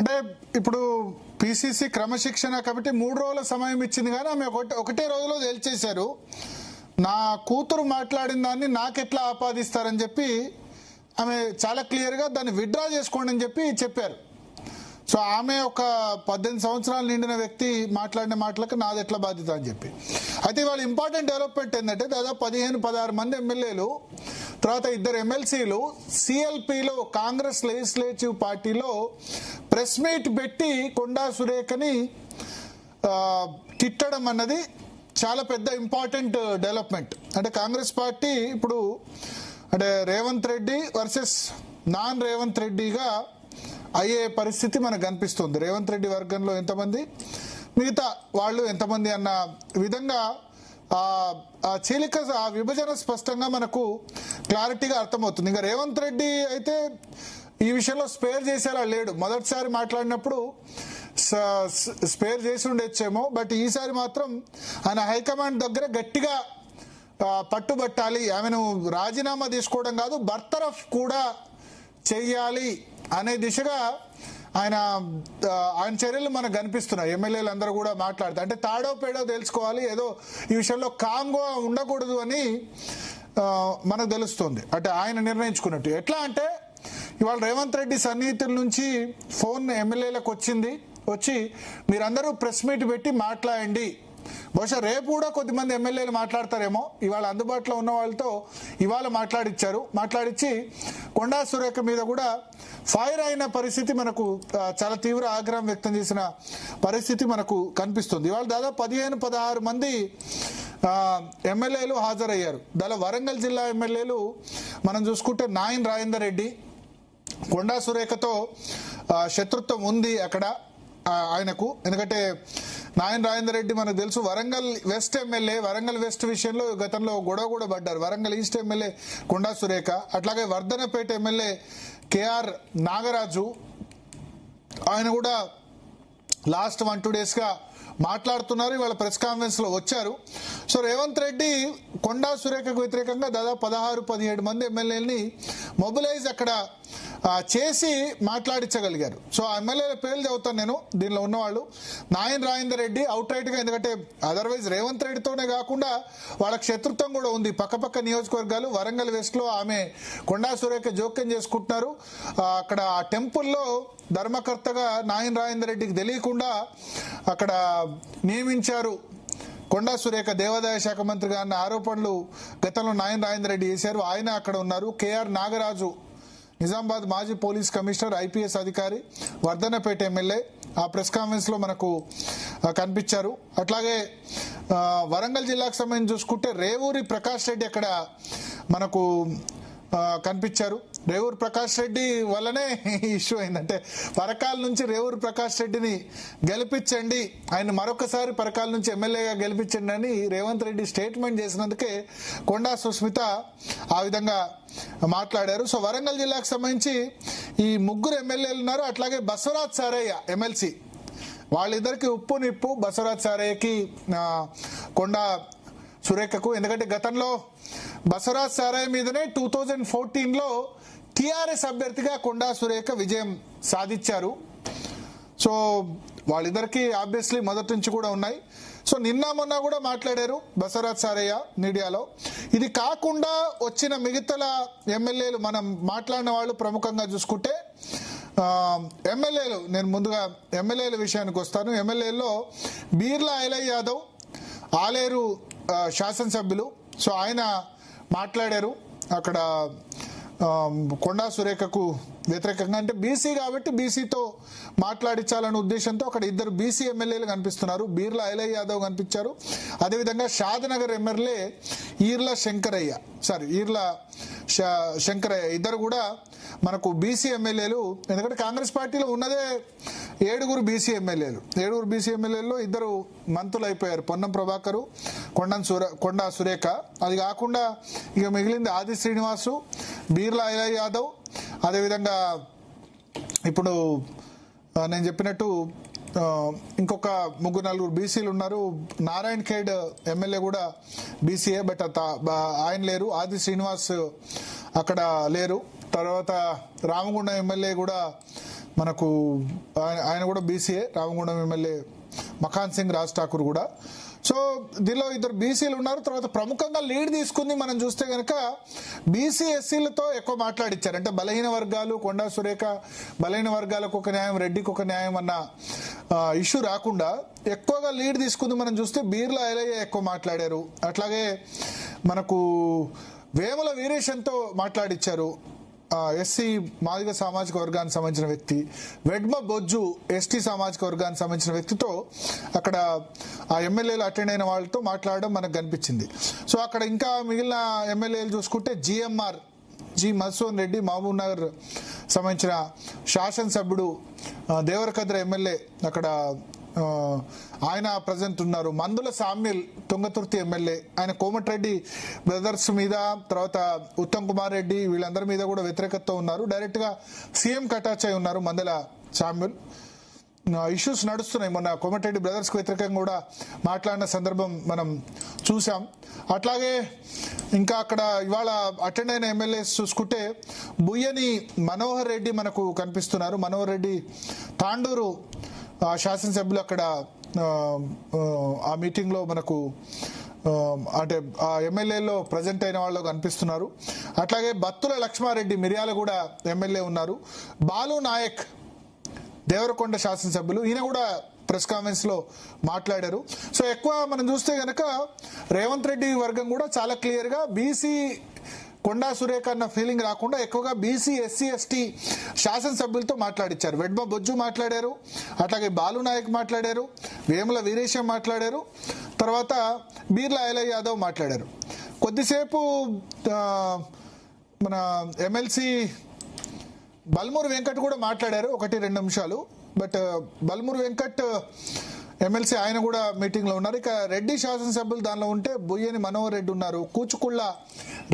అంటే ఇప్పుడు పిసిసి క్రమశిక్షణ కమిటీ 3 రోజుల సమయం ఇచ్చింది, కానీ ఆమె ఒకటే రోజులో తేల్చేశారు. నా కూతురు మాట్లాడిన దాన్ని నాకెట్లా ఆపాదిస్తారని చెప్పి ఆమె చాలా క్లియర్గా దాన్ని విత్డ్రా చేసుకోండి అని చెప్పారు. సో ఆమె ఒక 18 సంవత్సరాలు నిండిన వ్యక్తి మాట్లాడిన మాటలకు నాది ఎట్లా బాధ్యత అని చెప్పి. అయితే ఇవాళ ఇంపార్టెంట్ డెవలప్మెంట్ ఏంటంటే దాదాపు 15-16 మంది ఎమ్మెల్యేలు, తర్వాత 2 ఎమ్మెల్సీలు సిఎల్పిలో కాంగ్రెస్ లెజిస్లేటివ్ పార్టీలో ప్రెస్ మీట్ పెట్టి కొండా సురేఖని తిట్టడం అన్నది చాలా పెద్ద ఇంపార్టెంట్ డెవలప్మెంట్. అంటే కాంగ్రెస్ పార్టీ ఇప్పుడు అంటే రేవంత్ రెడ్డి వర్సెస్ నాన్ రేవంత్ రెడ్డిగా అయ్యే పరిస్థితి మనకు కనిపిస్తుంది. రేవంత్ రెడ్డి వర్గంలో ఎంతమంది, మిగతా వాళ్ళు ఎంతమంది అన్న విధంగా ఆ చీలిక, ఆ విభజన స్పష్టంగా మనకు క్లారిటీగా అర్థమవుతుంది. ఇంకా రేవంత్ రెడ్డి అయితే ఈ విషయంలో స్పేర్ చేసేలా లేడు. మొదటిసారి మాట్లాడినప్పుడు స్పేర్ చేసి ఉండొచ్చేమో, బట్ ఈసారి మాత్రం ఆయన హైకమాండ్ దగ్గర గట్టిగా పట్టుబట్టాలి, ఆమెను రాజీనామా తీసుకోవడం కాదు బర్తరఫ్ కూడా చెయ్యాలి అనే దిశగా ఆయన చర్యలు మనకు కనిపిస్తున్నాయి. ఎమ్మెల్యేలు అందరూ కూడా మాట్లాడతారు. అంటే తాడో పేడో తెలుసుకోవాలి, ఏదో ఈ విషయంలో కాంగో ఉండకూడదు అని మనకు తెలుస్తుంది. అంటే ఆయన నిర్ణయించుకున్నట్టు. ఎట్లా అంటే ఇవాళ రేవంత్ రెడ్డి సన్నిహితుల నుంచి ఫోన్ ఎమ్మెల్యేలకు వచ్చి మీరందరూ ప్రెస్ మీట్ పెట్టి మాట్లాడండి. బహుశా రేపు కూడా కొద్దిమంది ఎమ్మెల్యేలు మాట్లాడతారేమో. ఇవాళ అందుబాటులో ఉన్న వాళ్ళతో ఇవాళ మాట్లాడించి కొండా సురేఖ మీద కూడా ఫైర్ అయిన పరిస్థితి మనకు, చాలా తీవ్ర ఆగ్రహం వ్యక్తం చేసిన పరిస్థితి మనకు కనిపిస్తుంది. ఇవాళ దాదాపు 15-16 మంది ఎమ్మెల్యేలు హాజరయ్యారు. దానిలో వరంగల్ జిల్లా ఎమ్మెల్యేలు మనం చూసుకుంటే నాయన్ రాజేందర్ రెడ్డి, కొండా సురేఖతో శత్రుత్వం ఉంది అక్కడ ఆయనకు. ఎందుకంటే నాయన్ రాజేందర్ రెడ్డి మనకు తెలుసు Warangal west MLA. Warangal west విషయంలో గతంలో గొడవ కూడా పడ్డారు. వరంగల్ ఈస్ట్ ఎమ్మెల్యే కొండా సురేఖ, అట్లాగే వర్ధనపేట ఎమ్మెల్యే కేఆర్ నాగరాజు, ఆయన కూడా లాస్ట్ 1-2 డేస్గా మాట్లాడుతున్నారు. ఇవాళ ప్రెస్ కాన్ఫరెన్స్ లో వచ్చారు. సో రేవంత్ రెడ్డి కొండా సురేఖకు వ్యతిరేకంగా దాదాపు 16-17 మంది ఎమ్మెల్యేలని మొబిలైజ్ అక్కడ చేసి మాట్లాడించగలిగారు. సో ఆ ఎమ్మెల్యేల పేర్లు చదువుతాను నేను. దీనిలో ఉన్నవాళ్ళు నాయన్ రాజేందర్ రెడ్డి అవుట్ రైట్ గా, ఎందుకంటే అదర్వైజ్ రేవంత్ రెడ్డితోనే కాకుండా వాళ్ళకి శత్రుత్వం కూడా ఉంది. పక్కపక్క నియోజకవర్గాలు. వరంగల్ వెస్ట్ లో ఆమె కొండా సురేఖ జోక్యం చేసుకుంటున్నారు. అక్కడ ఆ టెంపుల్లో ధర్మకర్తగా నాయన్ రాజేందర్ రెడ్డికి తెలియకుండా అక్కడ నియమించారు కొండా సురేఖ దేవాదాయ శాఖ మంత్రిగా అన్న ఆరోపణలు గతంలో నాయన్ రాజేందర్ రెడ్డి చేశారు. ఆయన అక్కడ ఉన్నారు. కేఆర్ నాగరాజు నిజామాబాద్ మాజీ పోలీస్ కమిషనర్, ఐపీఎస్ అధికారి, వర్ధనపేట ఎమ్మెల్యే ఆ ప్రెస్ కాన్ఫరెన్స్ లో మనకు కనిపించారు. అట్లాగే వరంగల్ జిల్లాకు సంబంధించి చూసుకుంటే రేవూరి ప్రకాష్ రెడ్డి అక్కడ మనకు కనిపించారు. రేవూరు ప్రకాష్ రెడ్డి వల్లనే ఇష్యూ అయిందంటే పరకాల నుంచి రేవూరు ప్రకాష్ రెడ్డిని గెలిపించండి, ఆయన మరొకసారి పరకాల నుంచి ఎమ్మెల్యేగా గెలిపించండి అని రేవంత్ రెడ్డి స్టేట్మెంట్ చేసినందుకే కొండా సుస్మిత ఆ విధంగా మాట్లాడారు. సో వరంగల్ జిల్లాకు సంబంధించి ఈ 3 ఎమ్మెల్యేలు ఉన్నారు. అట్లాగే బసవరాజ్ సారయ్య ఎమ్మెల్సీ, వాళ్ళిద్దరికి ఉప్పు నిప్పు. బసవరాజ్ సారయ్యకి కొండా సురేఖకు, ఎందుకంటే గతంలో బసవరాజ్ సారయ్య మీదనే 2014లో టిఆర్ఎస్ అభ్యర్థిగా కొండా సురేఖ విజయం సాధించారు. సో వాళ్ళిద్దరికి ఆబ్వియస్లీ మొదటి నుంచి కూడా ఉన్నాయి. సో నిన్న మొన్న కూడా మాట్లాడారు బసవరాజ్ సారయ్య మీడియాలో. ఇది కాకుండా వచ్చిన మిగతా ఎమ్మెల్యేలు మనం మాట్లాడిన వాళ్ళు ప్రముఖంగా చూసుకుంటే ఎమ్మెల్యేలు, నేను ముందుగా ఎమ్మెల్యేల విషయానికి వస్తాను. ఎమ్మెల్యేల్లో బీర్లా ఐలయ్య యాదవ్, ఆలేరు శాసనసభ్యులు. సో ఆయన మాట్లాడారు అక్కడ కొండా సురేఖకు వ్యతిరేకంగా. అంటే బీసీ కాబట్టి బీసీతో మాట్లాడించాలనే ఉద్దేశంతో అక్కడ 2 బీసీ ఎమ్మెల్యేలు కనిపిస్తున్నారు. బీర్లా ఐలయ్య యాదవ్ కనిపించారు. అదేవిధంగా షాద్నగర్ ఎమ్మెల్యే ఈర్ల శంకరయ్య ఇద్దరు కూడా మనకు బీసీ ఎమ్మెల్యేలు. ఎందుకంటే కాంగ్రెస్ పార్టీలో ఉన్నదే 7 బీసీ ఎమ్మెల్యేలు. 7 బీసీ ఎమ్మెల్యేల్లో 2 మంత్రులు అయిపోయారు, పొన్నం ప్రభాకరు, కొండా సురేఖ. అది కాకుండా ఇక మిగిలింది ఆది శ్రీనివాసు, బీర్లా ఐలయ్య యాదవ్, అదేవిధంగా ఇప్పుడు నేను చెప్పినట్టు ఇంకొక 3-4 బీసీలు ఉన్నారు. నారాయణ ఖేడ్ ఎమ్మెల్యే కూడా బీసీఏ, బట్ ఆయన లేరు. ఆది శ్రీనివాస్ అక్కడ లేరు. తర్వాత రామగుండం ఎమ్మెల్యే కూడా మనకు ఆయన కూడా బీసీఏ, రామగుండం ఎమ్మెల్యే మఖాన్ సింగ్ రాజ్ ఠాకూర్ కూడా. సో దీనిలో ఇద్దరు బీసీలు ఉన్నారు. తర్వాత ప్రముఖంగా లీడ్ తీసుకుంది మనం చూస్తే కనుక బీసీ ఎస్సీలతో ఎక్కువ మాట్లాడిచ్చారు. అంటే బలహీన వర్గాలు, కొండా సురేఖ బలహీన వర్గాలకు ఒక న్యాయం, రెడ్డికి ఒక న్యాయం అన్న ఇష్యూ రాకుండా ఎక్కువగా లీడ్ తీసుకుంది మనం చూస్తే బీర్లా ఐలయ్య ఎక్కువ మాట్లాడారు. అట్లాగే మనకు వేముల వీరేశంతో మాట్లాడిచ్చారు, ఎస్సీ మాదిగ సామాజిక వర్గానికి సంబంధించిన వ్యక్తి. వెడ్మ బొజ్జు ఎస్టీ సామాజిక వర్గానికి సంబంధించిన వ్యక్తితో అక్కడ ఆ ఎమ్మెల్యేలు అటెండ్ అయిన వాళ్ళతో మాట్లాడడం మనకు కనిపించింది. సో అక్కడ ఇంకా మిగిలిన ఎమ్మెల్యేలు చూసుకుంటే జిఎంఆర్ జి మధుసూదన్ రెడ్డి మహబూబ్ నగర్ సంబంధించిన శాసనసభ్యుడు, దేవరకద్ర ఎమ్మెల్యే అక్కడ ఆయన ప్రజెంట్ ఉన్నారు. మందుల సామ్యుల్ తుంగతుర్తి ఎమ్మెల్యే, ఆయన కోమటిరెడ్డి బ్రదర్స్ మీద, తర్వాత ఉత్తమ్ కుమార్ రెడ్డి వీళ్ళందరి మీద కూడా వ్యతిరేకతతో ఉన్నారు. డైరెక్ట్ గా సీఎం కటాచ్ అయి ఉన్నారు మందుల సామ్యుల్. ఇష్యూస్ నడుస్తున్నాయి. మొన్న కోమటిరెడ్డి బ్రదర్స్ కు వ్యతిరేకంగా కూడా మాట్లాడిన సందర్భం మనం చూసాం. అట్లాగే ఇంకా అక్కడ ఇవాళ అటెండ్ అయిన ఎమ్మెల్యేస్ చూసుకుంటే బుయ్యని మనోహర్ రెడ్డి మనకు కనిపిస్తున్నారు. మనోహర్ రెడ్డి తాండూరు శాసనసభ్యులు అక్కడ ఆ మీటింగ్ లో మనకు అంటే ఆ ఎమ్మెల్యేలో ప్రజెంట్ అయిన వాళ్ళు కనిపిస్తున్నారు. అట్లాగే బత్తుల లక్ష్మారెడ్డి మిర్యాలగూడ ఎమ్మెల్యే ఉన్నారు. బాలు నాయక్ దేవరకొండ శాసనసభ్యులు, ఈయన కూడా ప్రెస్ కాన్ఫరెన్స్ లో మాట్లాడారు. సో ఎక్కువ మనం చూస్తే గనక రేవంత్ రెడ్డి వర్గం కూడా చాలా క్లియర్ గా బీసీ కొండా సురేఖ అన్న ఫీలింగ్ రాకుండా ఎక్కువగా బీసీ ఎస్సీ ఎస్టీ శాసనసభ్యులతో మాట్లాడించారు. వెడ్మ బొజ్జు మాట్లాడారు, అట్లాగే బాలు నాయక్ మాట్లాడారు, వేముల వీరేశం మాట్లాడారు, తర్వాత బీర్లా ఐలయ్య యాదవ్ మాట్లాడారు. కొద్దిసేపు మన ఎమ్మెల్సీ బల్మూరు వెంకట్ కూడా మాట్లాడారు 1-2 నిమిషాలు. బట్ బల్మూరు వెంకట్ ఎమ్మెల్సీ ఆయన కూడా మీటింగ్ లో ఉన్నారు. ఇక రెడ్డి శాసనసభ్యులు దానిలో ఉంటే బుయ్యని మనోహర్ రెడ్డి ఉన్నారు, కూచుకుళ్ళ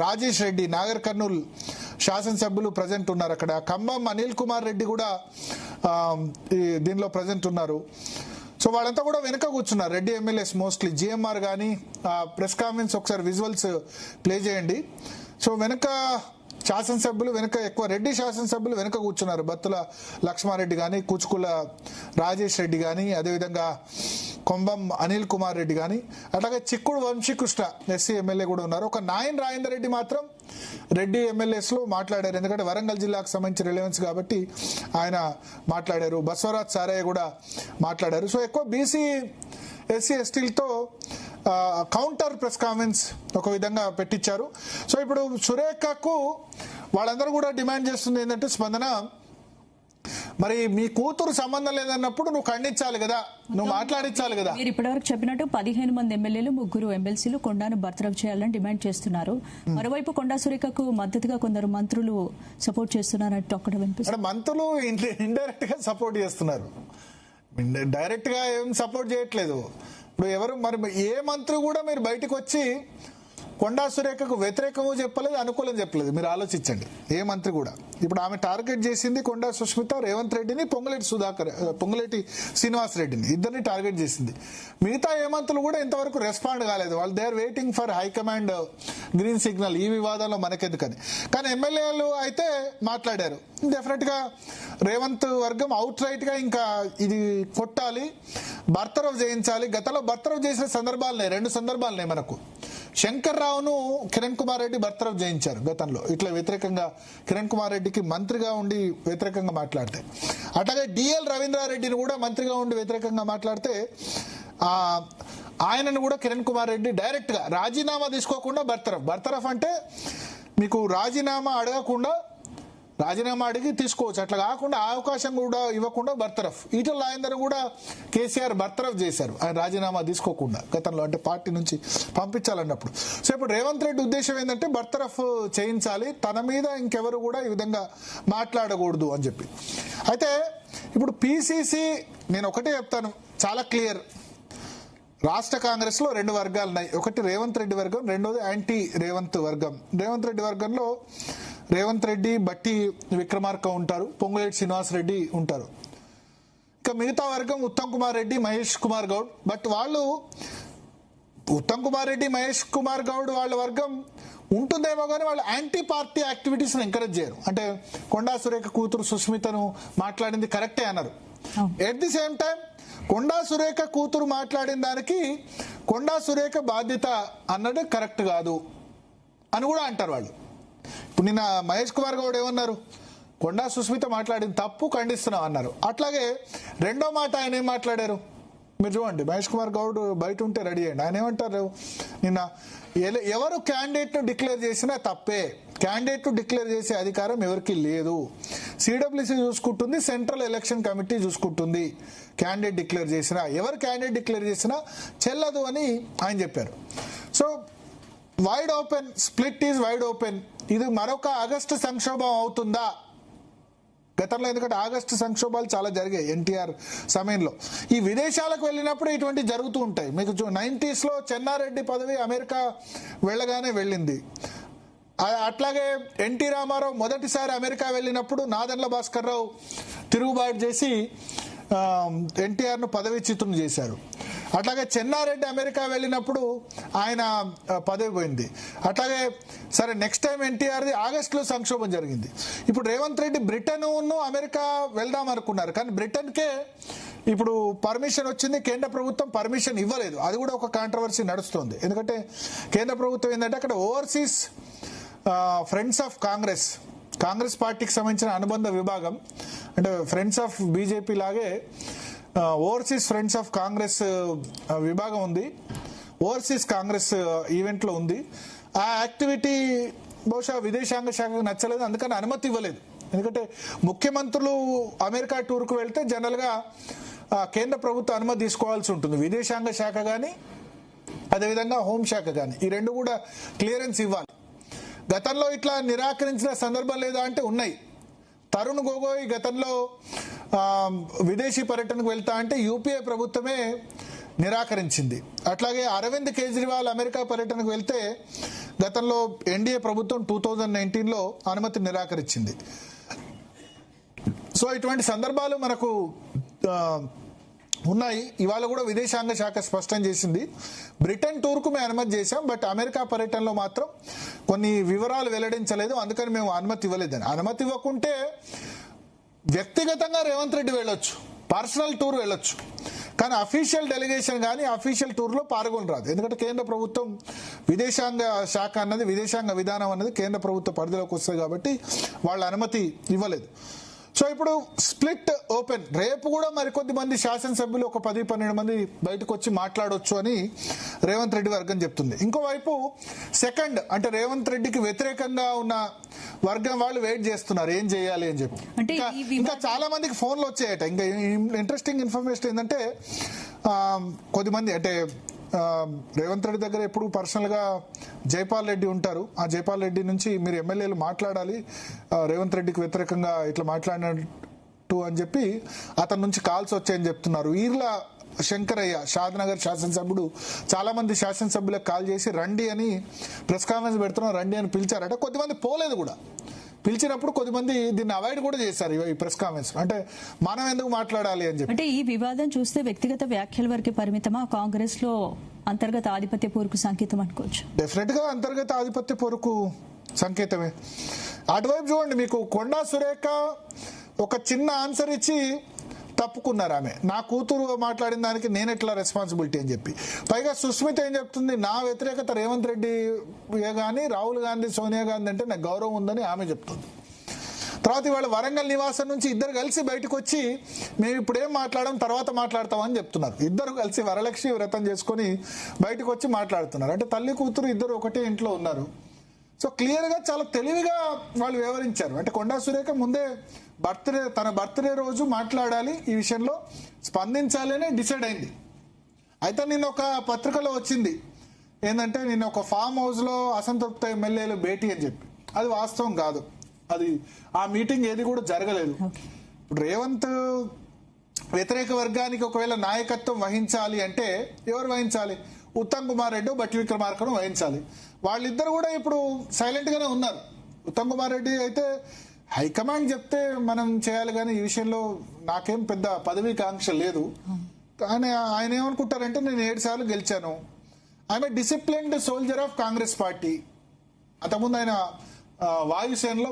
రాజేష్ రెడ్డి నాగర్ కర్నూల్ శాసనసభ్యులు ప్రజెంట్ ఉన్నారు. అక్కడ ఖమ్మం అనిల్ కుమార్ రెడ్డి కూడా దీనిలో ప్రజెంట్ ఉన్నారు. సో వాళ్ళంతా కూడా వెనక కూర్చున్నారు రెడ్డి ఎమ్మెల్యేస్ మోస్ట్లీ. జిఎంఆర్ కానీ ప్రెస్ కాన్ఫరెన్స్ ఒకసారి విజువల్స్ ప్లే చేయండి. సో వెనక శాసనసభ్యులు వెనక ఎక్కువ రెడ్డి శాసనసభ్యులు వెనక కూర్చున్నారు. బత్తుల లక్ష్మారెడ్డి కానీ, కూచుకుల రాజేష్ రెడ్డి కానీ, అదేవిధంగా కొంబం అనిల్ కుమార్ రెడ్డి కానీ, అట్లాగే చిక్కుడు వంశీకృష్ణ ఎస్సీ ఎమ్మెల్యే కూడా ఉన్నారు. ఒక నాయన్ రాజేందర్ రెడ్డి మాత్రం రెడ్డి ఎమ్మెల్యేస్ లో మాట్లాడారు. ఎందుకంటే వరంగల్ జిల్లాకు సంబంధించి రిలవెన్స్ కాబట్టి ఆయన మాట్లాడారు. బసవరాజ్ సారయ్య కూడా మాట్లాడారు. సో ఎక్కువ బీసీ ఎస్సీ ఎస్టీలతో కౌంటర్ ప్రెస్ కాన్ఫరెన్స్ ఒక విధంగా పెట్టించారు. సో ఇప్పుడు సురేఖకు వాళ్ళందరూ కూడా డిమాండ్ చేస్తుంది ఏంటంటే, స్పందన మరి మీ కూతురు సంబంధం లేదన్నప్పుడు నువ్వు ఖండించాలి కదా, నువ్వు మాట్లాడించాలి కదా. మీరు ఇప్పటివరకు చెప్పినట్టు 15 మంది ఎమ్మెల్యేలు, 3 ఎమ్మెల్సీలు కొండాను బర్తరఫ్ చేయాలని డిమాండ్ చేస్తున్నారు. మరోవైపు కొండా సురేఖకు మద్దతుగా కొందరు మంత్రులు సపోర్ట్ చేస్తున్నారంటే ఒక్కడ వినిపిస్తుంది. మంత్రులు ఇండైరెక్ట్ గా సపోర్ట్ చేస్తున్నారు, డైరెక్ట్ గా ఏం సపోర్ట్ చేయట్లేదు. ఇప్పుడు ఎవరు మరి ఏ మంత్రి కూడా మీరు బయటకు వచ్చి కొండా సురేఖకు వ్యతిరేకము చెప్పలేదు, అనుకూలం చెప్పలేదు. మీరు ఆలోచించండి, ఏ మంత్రి కూడా. ఇప్పుడు ఆమె టార్గెట్ చేసింది కొండా సుష్మిత, రేవంత్ రెడ్డిని, పొంగులేటి శ్రీనివాస్ రెడ్డిని, ఇద్దరిని టార్గెట్ చేసింది. మిగతా ఏ మంత్రులు కూడా ఇంతవరకు రెస్పాండ్ కాలేదు. వాళ్ళు they are waiting for high command green signal, ఈ వివాదంలో మనకెందుకని. కానీ ఎమ్మెల్యేలు అయితే మాట్లాడారు. డెఫినెట్ గా రేవంత్ వర్గం అవుట్ రైట్ గా ఇంకా ఇది కొట్టాలి, బర్తరఫ్ చేయించాలి. గతంలో బర్తరఫ్ చేసిన సందర్భాలున్నాయి, 2 సందర్భాలున్నాయి మనకు. శంకర్ రావును కిరణ్ కుమార్ రెడ్డి బర్తరఫ్ చేయించారు గతంలో, ఇట్లా వ్యతిరేకంగా కిరణ్ కుమార్ రెడ్డికి మంత్రిగా ఉండి వ్యతిరేకంగా మాట్లాడితే. అట్లాగే డిఎల్ రవీంద్రారెడ్డిని కూడా మంత్రిగా ఉండి వ్యతిరేకంగా మాట్లాడితే ఆయనను కూడా కిరణ్ కుమార్ రెడ్డి డైరెక్ట్ గా రాజీనామా తీసుకోకుండా బర్తరఫ్ అంటే మీకు రాజీనామా అడిగి తీసుకోవచ్చు, అట్లా కాకుండా అవకాశం కూడా ఇవ్వకుండా బర్తరఫ్. ఈటల రాజేందర్ కూడా కేసీఆర్ బర్తరఫ్ చేశారు, ఆయన రాజీనామా తీసుకోకుండా గతంలో, అంటే పార్టీ నుంచి పంపించాలన్నప్పుడు. సో ఇప్పుడు రేవంత్ రెడ్డి ఉద్దేశం ఏంటంటే బర్తరఫ్ చేయించాలి, తన మీద ఇంకెవరు కూడా ఈ విధంగా మాట్లాడకూడదు అని చెప్పి. అయితే ఇప్పుడు పిసిసి నేను ఒకటే చెప్తాను, చాలా క్లియర్. రాష్ట్ర కాంగ్రెస్ లో 2 వర్గాలు ఉన్నాయి. ఒకటి రేవంత్ రెడ్డి వర్గం, రెండోది యాంటీ రేవంత్ వర్గం. రేవంత్ రెడ్డి వర్గంలో రేవంత్ రెడ్డి, బట్టి విక్రమార్క ఉంటారు, పొంగులేటి శ్రీనివాస్ రెడ్డి ఉంటారు. ఇక మిగతా వర్గం ఉత్తమ్ కుమార్ రెడ్డి, మహేష్ కుమార్ గౌడ్. బట్ వాళ్ళు ఉత్తమ్ కుమార్ రెడ్డి, మహేష్ కుమార్ గౌడ్ వాళ్ళ వర్గం ఉంటుందేమో కానీ వాళ్ళు యాంటీ పార్టీ యాక్టివిటీస్ని ఎంకరేజ్ చేయరు. అంటే కొండా సురేఖ కూతురు సుస్మితను మాట్లాడింది కరెక్టే అన్నారు. At the same time Konda Surekha కూతురు మాట్లాడిన దానికి కొండా సురేఖ బాధ్యత అన్నది కరెక్ట్ కాదు అని కూడా అంటారు వాళ్ళు. ఇప్పుడు నిన్న మహేష్ కుమార్ గౌడ్ ఏమన్నారు, కొండా సుస్మిత మాట్లాడిన తప్పు ఖండిస్తున్నాం అన్నారు. అట్లాగే రెండో మాట ఆయన ఏం మాట్లాడారు మీరు చూడండి. మహేష్ కుమార్ గౌడ్ బయట ఉంటే రెడీ అయ్యండి. ఆయన ఏమంటారు నిన్న, ఎవరు క్యాండిడేట్ను డిక్లేర్ చేసినా తప్పే, క్యాండిడేట్ను డిక్లేర్ చేసే అధికారం ఎవరికి లేదు, సిడబ్ల్యూసీ చూసుకుంటుంది, సెంట్రల్ ఎలక్షన్ కమిటీ చూసుకుంటుంది, క్యాండిడేట్ డిక్లేర్ చేసినా ఎవరు క్యాండిడేట్ డిక్లేర్ చేసినా చెల్లదు అని ఆయన చెప్పారు. So wide open, split is wide open. ఇది మరొక ఆగస్టు సంక్షోభం అవుతుందా? గతంలో ఎందుకంటే ఆగస్టు సంక్షోభాలు చాలా జరిగాయి ఎన్టీఆర్ సమయంలో. ఈ విదేశాలకు వెళ్ళినప్పుడు ఇటువంటి జరుగుతూ ఉంటాయి. మీకు 90s చెన్నారెడ్డి పదవి అమెరికా వెళ్ళగానే వెళ్ళింది. అట్లాగే ఎన్టీ రామారావు మొదటిసారి అమెరికా వెళ్ళినప్పుడు నాదెండ్ల భాస్కర్ రావు తిరుగుబాటు చేసి ఎన్టీఆర్ను పదవీచ్యుతుని చేశారు. అట్లాగే చెన్నారెడ్డి అమెరికా వెళ్ళినప్పుడు ఆయన పదవి పోయింది. అట్లాగే సరే నెక్స్ట్ టైం ఎన్టీఆర్ది ఆగస్టులో సంక్షోభం జరిగింది. ఇప్పుడు రేవంత్ రెడ్డి బ్రిటన్ను అమెరికా వెళ్దాం అనుకున్నారు, కానీ బ్రిటన్కే ఇప్పుడు పర్మిషన్ వచ్చింది, కేంద్ర ప్రభుత్వం పర్మిషన్ ఇవ్వలేదు. అది కూడా ఒక కాంట్రవర్సీ నడుస్తుంది. ఎందుకంటే కేంద్ర ప్రభుత్వం ఏంటంటే అక్కడ ఓవర్సీస్ ఫ్రెండ్స్ ఆఫ్ కాంగ్రెస్ పార్టీకి సంబంధించిన అనుబంధ విభాగం, అంటే ఫ్రెండ్స్ ఆఫ్ బీజేపీ లాగే ఓవర్సీస్ ఫ్రెండ్స్ ఆఫ్ కాంగ్రెస్ విభాగం ఉంది, ఓవర్సీస్ కాంగ్రెస్ ఈవెంట్లో ఉంది. ఆ యాక్టివిటీ బహుశా విదేశాంగ శాఖకు నచ్చలేదు, అందుకని అనుమతి ఇవ్వలేదు. ఎందుకంటే ముఖ్యమంత్రులు అమెరికా టూర్కు వెళ్తే జనరల్గా కేంద్ర ప్రభుత్వం అనుమతి తీసుకోవాల్సి ఉంటుంది. విదేశాంగ శాఖ కానీ అదేవిధంగా హోంశాఖ కానీ ఈ రెండు కూడా క్లియరెన్స్ ఇవ్వాలి. గతంలో ఇట్లా నిరాకరించిన సందర్భం లేదా అంటే ఉన్నాయి. తరుణ్ గొగోయ్ గతంలో విదేశీ పర్యటనకు వెళ్తా అంటే యూపీఏ ప్రభుత్వమే నిరాకరించింది. అట్లాగే అరవింద్ కేజ్రీవాల్ అమెరికా పర్యటనకు వెళ్తే గతంలో ఎన్డీఏ ప్రభుత్వం 2019లో అనుమతి నిరాకరించింది. సో ఇటువంటి సందర్భాలు మనకు ఉన్నాయి. ఇవాళ కూడా విదేశాంగ శాఖ స్పష్టం చేసింది, బ్రిటన్ టూర్కు మేము అనుమతి చేశాం, బట్ అమెరికా పర్యటనలో మాత్రం కొన్ని వివరాలు వెల్లడించలేదు, అందుకని మేము అనుమతి ఇవ్వలేదని. అనుమతి ఇవ్వకుంటే వ్యక్తిగతంగా రేవంత్ రెడ్డి వెళ్ళొచ్చు, పర్సనల్ టూర్ వెళ్ళొచ్చు, కానీ అఫీషియల్ డెలిగేషన్ కానీ అఫీషియల్ టూర్లో పాల్గొనరాదు. ఎందుకంటే కేంద్ర ప్రభుత్వం విదేశాంగ శాఖ అన్నది, విదేశాంగ విధానం అన్నది కేంద్ర ప్రభుత్వ పరిధిలోకి వస్తుంది కాబట్టి వాళ్ళ అనుమతి ఇవ్వలేదు. సో ఇప్పుడు స్ప్లిట్ ఓపెన్. రేపు కూడా మరికొద్ది మంది శాసనసభ్యులు ఒక 10-12 మంది బయటకు వచ్చి మాట్లాడవచ్చు అని రేవంత్ రెడ్డి వర్గం చెప్తుంది. ఇంకోవైపు సెకండ్ అంటే రేవంత్ రెడ్డికి వ్యతిరేకంగా ఉన్న వర్గం వాళ్ళు వెయిట్ చేస్తున్నారు ఏం చేయాలి అని చెప్పి. ఇంకా చాలా మందికి ఫోన్లు వచ్చాయట. ఇంకా ఇంట్రెస్టింగ్ ఇన్ఫర్మేషన్ ఏంటంటే కొద్దిమంది అంటే రేవంత్ రెడ్డి దగ్గర ఎప్పుడు పర్సనల్గా జైపాల్ రెడ్డి ఉంటారు. ఆ జైపాల్ రెడ్డి నుంచి మీరు ఎమ్మెల్యేలు మాట్లాడాలి, రేవంత్ రెడ్డికి వ్యతిరేకంగా ఇట్లా మాట్లాడినట్టు అని చెప్పి అతని నుంచి కాల్స్ వచ్చాయని చెప్తున్నారు. ఈర్ల శంకరయ్య షాద్నగర్ శాసనసభ్యుడు చాలా మంది శాసనసభ్యులకు కాల్ చేసి రండి అని ప్రెస్ కాన్ఫరెన్స్ పెడుతున్నారు, రండి అని పిలిచారట. కొద్దిమంది పోలేదు కూడా. పిలిచినప్పుడు కొద్దిమంది దీన్ని అవాయిడ్ కూడా చేశారు ఈ ప్రెస్ కాన్ఫరెన్స్. అంటే మనం ఎందుకు మాట్లాడాలి అని చెప్పి. అంటే ఈ వివాదం చూస్తే వ్యక్తిగత వ్యాఖ్యల వరకు పరిమితమా, కాంగ్రెస్ లో అంతర్గత ఆధిపత్య పోరుకు సంకేతం అనుకోవచ్చు? డెఫినెట్ గా అంతర్గత ఆధిపత్య పోరుకు సంకేతమే. అటువైపు చూడండి, మీకు కొండా సురేఖ ఒక చిన్న ఆన్సర్ ఇచ్చి తప్పుకున్నారు. ఆమె నా కూతురు మాట్లాడిన దానికి నేను ఎట్లా రెస్పాన్సిబిలిటీ అని చెప్పి. పైగా సుస్మిత ఏం చెప్తుంది, నా వ్యతిరేకత రేవంత్ రెడ్డి కానీ రాహుల్ గాంధీ సోనియా గాంధీ అంటే నాకు గౌరవం ఉందని ఆమె చెప్తుంది. తర్వాత ఇవాళ వరంగల్ నివాసం నుంచి ఇద్దరు కలిసి బయటకు వచ్చి మేము ఇప్పుడు ఏం మాట్లాడడం తర్వాత మాట్లాడతామని చెప్తున్నారు. ఇద్దరు కలిసి వరలక్ష్మి వ్రతం చేసుకొని బయటకు వచ్చి మాట్లాడుతున్నారు. అంటే తల్లి కూతురు ఇద్దరు ఒకటే ఇంట్లో ఉన్నారు. సో క్లియర్గా చాలా తెలివిగా వాళ్ళు వ్యవహరించారు. అంటే కొండా సురేఖ ముందే తన బర్త్డే రోజు మాట్లాడాలి, ఈ విషయంలో స్పందించాలి అని డిసైడ్ అయింది. అయితే నిన్న ఒక పత్రికలో వచ్చింది ఏంటంటే, నిన్న ఒక ఫామ్ హౌస్లో అసంతృప్త ఎమ్మెల్యేలు భేటీ అని చెప్పి. అది వాస్తవం కాదు. అది ఆ మీటింగ్ ఏది కూడా జరగలేదు. ఇప్పుడు రేవంత్ వ్యతిరేక వర్గానికి ఒకవేళ నాయకత్వం వహించాలి అంటే ఎవరు వహించాలి? ఉత్తమ్ కుమార్ రెడ్డి, బట్టి విక్రమార్కను వహించాలి. వాళ్ళిద్దరు కూడా ఇప్పుడు సైలెంట్ గానే ఉన్నారు. ఉత్తమ్ కుమార్ రెడ్డి అయితే హైకమాండ్ చెప్తే మనం చేయాలి, కానీ ఈ విషయంలో నాకేం పెద్ద పదవీ కాంక్ష లేదు. ఆయన ఏమనుకుంటారంటే, నేను 7 సార్లు గెలిచాను, I'm disciplined soldier of Congress party, అంతకుముందు ఆయన వాయుసేనలో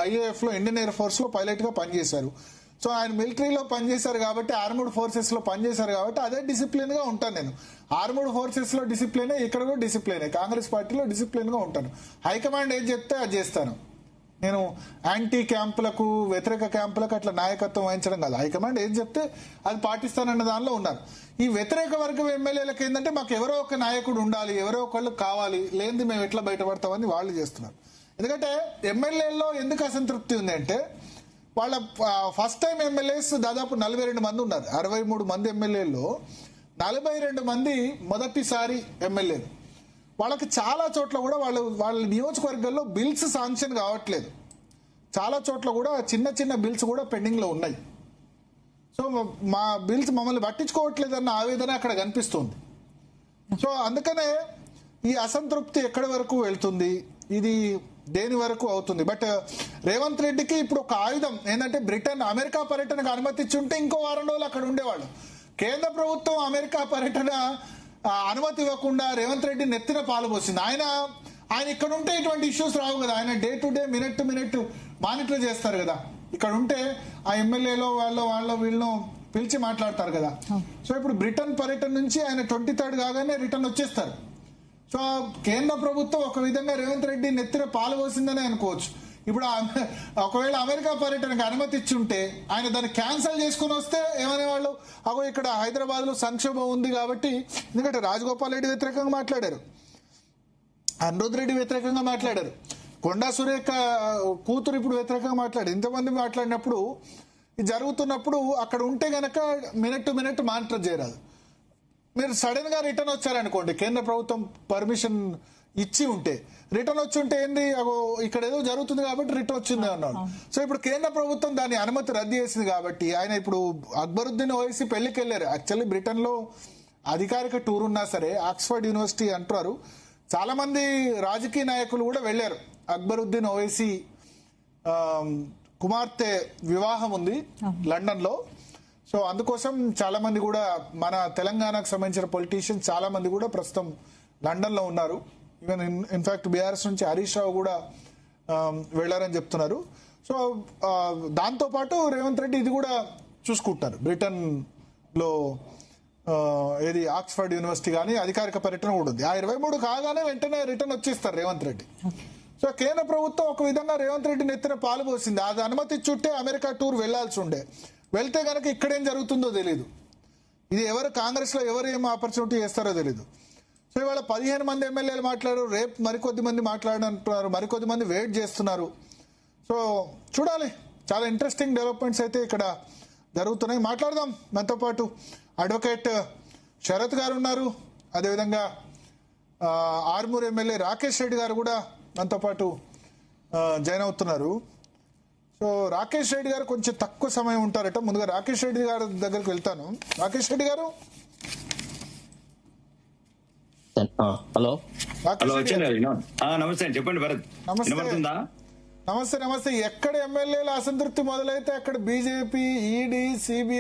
IAF లో ఇండియన్ ఎయిర్ ఫోర్స్ లో పైలట్ గా పనిచేశారు. సో ఆయన మిలిటరీలో పనిచేశారు కాబట్టి, ఆర్మ్డ్ ఫోర్సెస్ లో పనిచేశారు కాబట్టి అదే డిసిప్లిన్ గా ఉంటాను నేను. ఆర్మ్డ్ ఫోర్సెస్ లో డిసిప్లినే, ఇక్కడ కూడా డిసిప్లినే. కాంగ్రెస్ పార్టీలో డిసిప్లిన్ గా ఉంటాను. హైకమాండ్ ఏం చెప్తే అది చేస్తాను. నేను యాంటీ క్యాంపులకు, వ్యతిరేక క్యాంపులకు అట్లా నాయకత్వం వహించడం కాదు. హైకమాండ్ ఏం చెప్తే అది పాటిస్తానన్న దానిలో ఉన్నారు. ఈ వ్యతిరేక వర్గం ఎమ్మెల్యేలకు ఏంటంటే మాకు ఎవరో ఒక నాయకుడు ఉండాలి, ఎవరో ఒకళ్ళు కావాలి, లేనిది మేము ఎట్లా బయటపడతామని వాళ్ళు చేస్తున్నారు. ఎందుకంటే ఎమ్మెల్యేల్లో ఎందుకు అసంతృప్తి ఉంది అంటే, వాళ్ళ ఫస్ట్ టైం ఎమ్మెల్యేస్ దాదాపు 42 మంది ఉన్నారు. 63 మంది ఎమ్మెల్యేల్లో 42 మంది మొదటిసారి ఎమ్మెల్యేలు. వాళ్ళకి చాలా చోట్ల కూడా వాళ్ళ నియోజకవర్గాల్లో బిల్స్ శాంక్షన్ కావట్లేదు. చాలా చోట్ల కూడా చిన్న చిన్న బిల్స్ కూడా పెండింగ్ లో ఉన్నాయి. సో మా బిల్స్ మమ్మల్ని పట్టించుకోవట్లేదన్న ఆవేదన అక్కడ కనిపిస్తుంది. సో అందుకనే ఈ అసంతృప్తి ఎక్కడి వరకు వెళ్తుంది, ఇది దేని వరకు అవుతుంది. బట్ రేవంత్ రెడ్డికి ఇప్పుడు ఒక ఆయుధం ఏంటంటే, బ్రిటన్ అమెరికా పర్యటనకు అనుమతి ఇచ్చుంటే ఇంకో వారం రోజులు అక్కడ ఉండేవాళ్ళు. కేంద్ర ప్రభుత్వం అమెరికా పర్యటన అనుమతి ఇవ్వకుండా రేవంత్ రెడ్డి నెత్తిన పాలు పోసింది. ఆయన ఇక్కడ ఉంటే ఇటువంటి ఇష్యూస్ రావు కదా. ఆయన day to day, minute to minute monitor చేస్తారు కదా. ఇక్కడ ఉంటే ఆ ఎమ్మెల్యేలో వీళ్ళను పిలిచి మాట్లాడతారు కదా. సో ఇప్పుడు బ్రిటన్ పర్యటన నుంచి ఆయన 23rd కాగానే రిటర్న్ వచ్చేస్తారు. సో కేంద్ర ప్రభుత్వం ఒక విధంగా రేవంత్ రెడ్డి నెత్తిన పాలు పోసిందని అనుకోవచ్చు. ఇప్పుడు ఒకవేళ అమెరికా పర్యటనకు అనుమతి ఇచ్చుంటే ఆయన దాన్ని క్యాన్సిల్ చేసుకుని వస్తే ఏమనేవాళ్ళు, అగో ఇక్కడ హైదరాబాద్ లో సంక్షోభం ఉంది కాబట్టి. ఎందుకంటే రాజగోపాల్ రెడ్డి వ్యతిరేకంగా మాట్లాడారు, అనిరుద్ రెడ్డి వ్యతిరేకంగా మాట్లాడారు, కొండా సురేఖ కూతురు ఇప్పుడు వ్యతిరేకంగా మాట్లాడారు. ఇంతమంది మాట్లాడినప్పుడు, ఇది జరుగుతున్నప్పుడు అక్కడ ఉంటే గనక మినిట్ టు మినిట్ మానిటర్ చేయరాదు. మీరు సడన్ గా రిటర్న్ వచ్చారనుకోండి, కేంద్ర ప్రభుత్వం పర్మిషన్ ఇచ్చి ఉంటే రిటర్న్ వచ్చి ఉంటే ఏంది, ఇక్కడ ఏదో జరుగుతుంది కాబట్టి రిటర్న్ వచ్చింది అన్నాడు. సో ఇప్పుడు కేంద్ర ప్రభుత్వం దాని అనుమతి రద్దు చేసింది కాబట్టి ఆయన ఇప్పుడు అక్బరుద్దీన్ ఓవైసీ పెళ్లికి వెళ్ళారు. యాక్చువల్లీ బ్రిటన్ లో అధికారిక టూర్ ఉన్నా సరే ఆక్స్ఫర్డ్ యూనివర్సిటీ అంటారు, చాలా మంది రాజకీయ నాయకులు కూడా వెళ్లారు. అక్బరుద్దీన్ ఓవైసీ కుమార్తె వివాహం ఉంది లండన్ లో. సో అందుకోసం చాలా మంది కూడా మన తెలంగాణకు సంబంధించిన పొలిటీషియన్స్ చాలా మంది కూడా ప్రస్తుతం లండన్ లో ఉన్నారు. ఈవెన్ ఇన్ఫాక్ట్ బీఆర్ఎస్ నుంచి హరీష్ రావు కూడా వెళ్లారని చెప్తున్నారు. సో దాంతో పాటు రేవంత్ రెడ్డి ఇది కూడా చూసుకుంటారు. బ్రిటన్ లో ఏది ఆక్స్ఫర్డ్ యూనివర్సిటీ కానీ అధికారిక పర్యటన కూడా ఉంది. ఆ 23 కాగానే వెంటనే రిటర్న్ వచ్చేస్తారు రేవంత్ రెడ్డి. సో కేంద్ర ప్రభుత్వం ఒక విధంగా రేవంత్ రెడ్డి నెత్తిన పాలు పోసింది. అది అనుమతి ఇచ్చుంటే అమెరికా టూర్ వెళ్లాల్సి ఉండే. వెళ్తే కనుక ఇక్కడేం జరుగుతుందో తెలియదు. ఇది ఎవరు కాంగ్రెస్ లో ఎవరు ఏం ఆపర్చునిటీ చేస్తారో తెలియదు. సో ఇవాళ 15 మంది ఎమ్మెల్యేలు మాట్లాడారు, రేపు మరికొద్ది మంది మాట్లాడంటున్నారు, మరికొద్ది మంది వెయిట్ చేస్తున్నారు. సో చూడాలి, చాలా ఇంట్రెస్టింగ్ డెవలప్మెంట్స్ అయితే ఇక్కడ జరుగుతున్నాయి. మాట్లాడదాం. మనతో పాటు అడ్వకేట్ శరత్ గారు ఉన్నారు, అదేవిధంగా ఆర్మూర్ ఎమ్మెల్యే రాకేష్ రెడ్డి గారు కూడా మనతో పాటు జాయిన్ అవుతున్నారు. సో రాకేష్ రెడ్డి గారు కొంచెం తక్కువ సమయం ఉంటారట. ముందుగా రాకేష్ రెడ్డి గారి దగ్గరికి వెళ్తాను. రాకేష్ రెడ్డి గారు, హలో నమస్తే, చెప్పండి భరత్. నమస్తే. ఎక్కడ ఎమ్మెల్యేల అసంతృప్తి మొదలైతే అక్కడ బీజేపీ, ఈడీ, సిబిఐ